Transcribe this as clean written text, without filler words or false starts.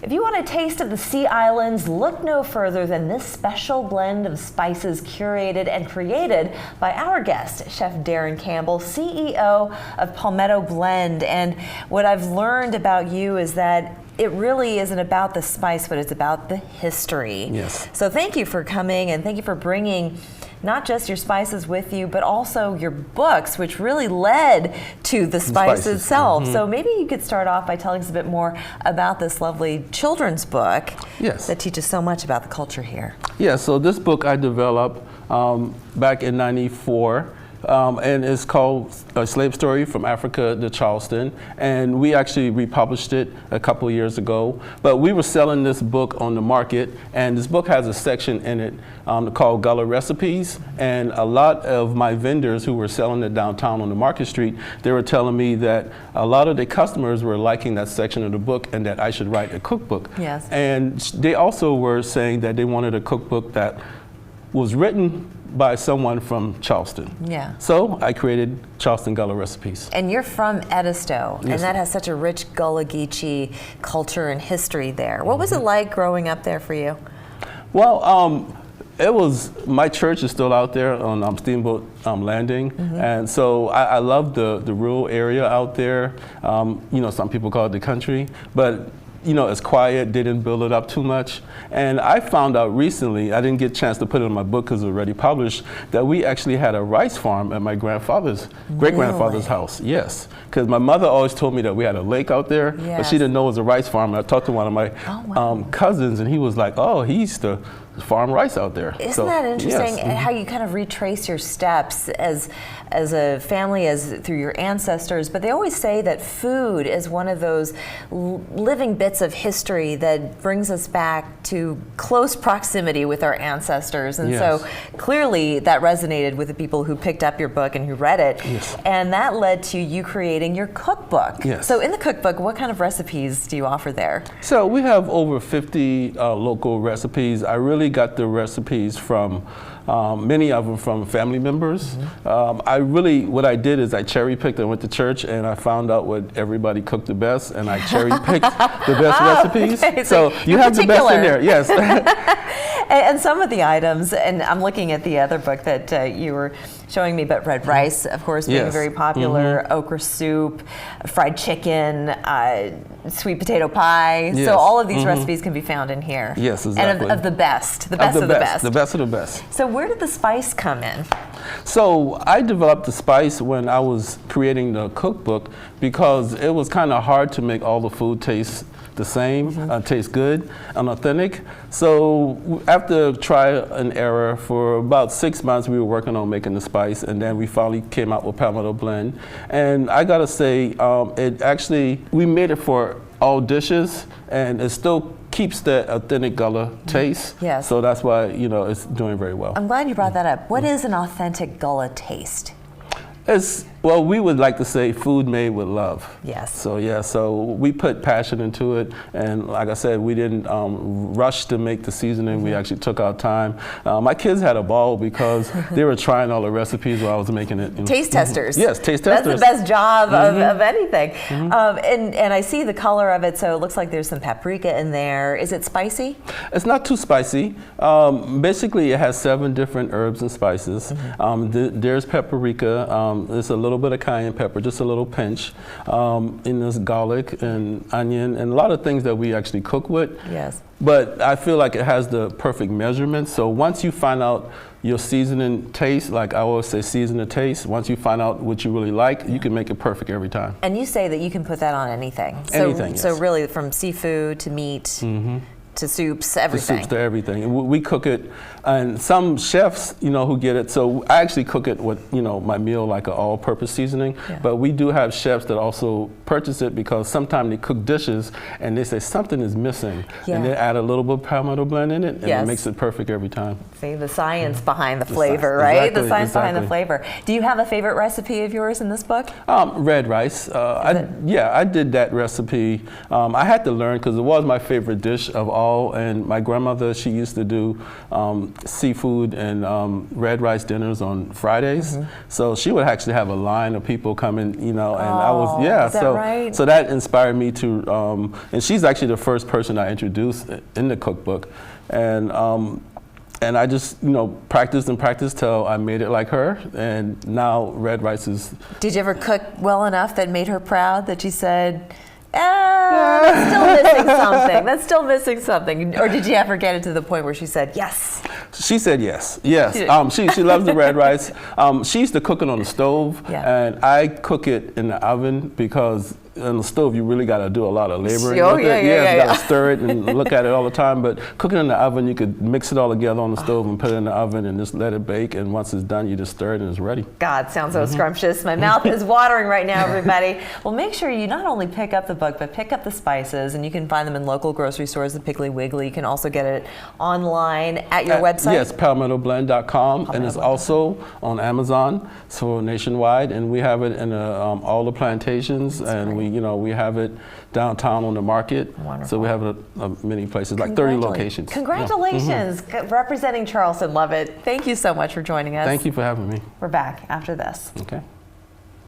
If you want a taste of the Sea Islands, look no further than this special blend of spices curated and created by our guest, Chef Darren Campbell, CEO of Palmetto Blend. And what I've learned about you is that it really isn't about the spice, but it's about the history. Yes. So thank you for coming, and thank you for bringing not just your spices with you, but also your books, which really led to the spice itself. So maybe you could start off by telling us a bit more about this lovely children's book that teaches so much about the culture here. Yeah, so this book I developed back in '94. And it's called A Slave Story from Africa to Charleston. And we actually republished it a couple of years ago. But we were selling this book on the market, and this book has a section in it called Gullah Recipes. And a lot of my vendors who were selling it downtown on the Market Street, they were telling me that a lot of the customers were liking that section of the book and that I should write a cookbook. Yes. And they also were saying that they wanted a cookbook that was written by someone from Charleston. Yeah. So I created Charleston Gullah Recipes. And you're from Edisto, Yes. and that has such a rich Gullah Geechee culture and history there. What was it like growing up there for you? Well, it was, my church is still out there on Steamboat Landing, and so I love the rural area out there. You know, some people call it the country, but you know, it's quiet, they didn't build it up too much. And I found out recently, I didn't get a chance to put it in my book because it was already published, that we actually had a rice farm at my grandfather's, great-grandfather's house. Yes, because my mother always told me that we had a lake out there, but she didn't know it was a rice farm. And I talked to one of my cousins, and he was like, oh, he used to farm rice out there. Isn't that interesting how you kind of retrace your steps as a family, through your ancestors? But they always say that food is one of those living bits of history that brings us back to close proximity with our ancestors. And so clearly that resonated with the people who picked up your book and who read it. Yes. And that led to you creating your cookbook. Yes. So in the cookbook, what kind of recipes do you offer there? So we have over 50 local recipes. I really got the recipes from many of them from family members. What I did is I cherry picked. I went to church and I found out what everybody cooked the best, and I cherry picked the best recipes. Okay, so you have the best in there, yes. And some of the items, and I'm looking at the other book that you were showing me, but red rice, of course, being very popular, okra soup, fried chicken, sweet potato pie. Yes. So all of these recipes can be found in here. Yes, exactly. And of the best, the best of the best. The best of the best. So where did the spice come in? So I developed the spice when I was creating the cookbook because it was kind of hard to make all the food taste the same, taste good and authentic. So after trial and error for about 6 months, we were working on making the spice, and then we finally came out with Palmetto Blend. And I gotta say, we made it for all dishes, and it still keeps that authentic Gullah taste. Yes. So that's why, you know, it's doing very well. I'm glad you brought that up. What is an authentic Gullah taste? Well, we would like to say food made with love. Yes. So yeah, so we put passion into it, and like I said, we didn't rush to make the seasoning. We actually took our time. My kids had a ball because they were trying all the recipes while I was making it. Taste testers. Yes, taste testers. That's the best job of anything. And I see the color of it, so it looks like there's some paprika in there. Is it spicy? It's not too spicy. Basically, it has 7 different herbs and spices. There's paprika. There's a little bit of cayenne pepper, just a little pinch. And there's garlic and onion and a lot of things that we actually cook with. Yes. But I feel like it has the perfect measurement. So once you find out your seasoning taste, like I always say, season the taste. Once you find out what you really like, you can make it perfect every time. And you say that you can put that on anything. Anything, yes. So really from seafood to meat, to soups, everything. To soups, to everything. We cook it, and some chefs, you know, who get it. So I actually cook it with, you know, my meal like an all-purpose seasoning. Yeah. But we do have chefs that also purchase it because sometimes they cook dishes and they say something is missing, and they add a little bit of Palmetto Blend in it, and it makes it perfect every time. See, the science behind the flavor, right? Exactly, the science behind the flavor. Do you have a favorite recipe of yours in this book? Red rice. I did that recipe. I had to learn because it was my favorite dish of all all. And my grandmother, she used to do seafood and red rice dinners on Fridays. So she would actually have a line of people coming, you know, and I was, is that right? So that inspired me to, and she's actually the first person I introduced in the cookbook. And I just, you know, practiced and practiced till I made it like her, and now red rice is. Did you ever cook well enough that made her proud that she said, that's still missing something, that's still missing something? Or did you ever get it to the point where she said, yes? She said yes, yes. She loves the red rice. She used to cook it on the stove, and I cook it in the oven because on the stove you really got to do a lot of labor. You got to stir it and look at it all the time. But cooking in the oven, you could mix it all together on the stove and put it in the oven and just let it bake. And once it's done, you just stir it and it's ready. God, sounds so scrumptious. My mouth is watering right now, everybody. Well, make sure you not only pick up the book, but pick up the spices, and you can find them in local grocery stores, the Piggly Wiggly. You can also get it online at your website. Yes, palmettoblend.com, and it's also on Amazon, so nationwide. And we have it in all the plantations, and we have it downtown on the market. Wonderful. So we have it many places, like 30 locations. Congratulations, representing Charleston. Love it. Thank you so much for joining us. Thank you for having me. We're back after this. Okay.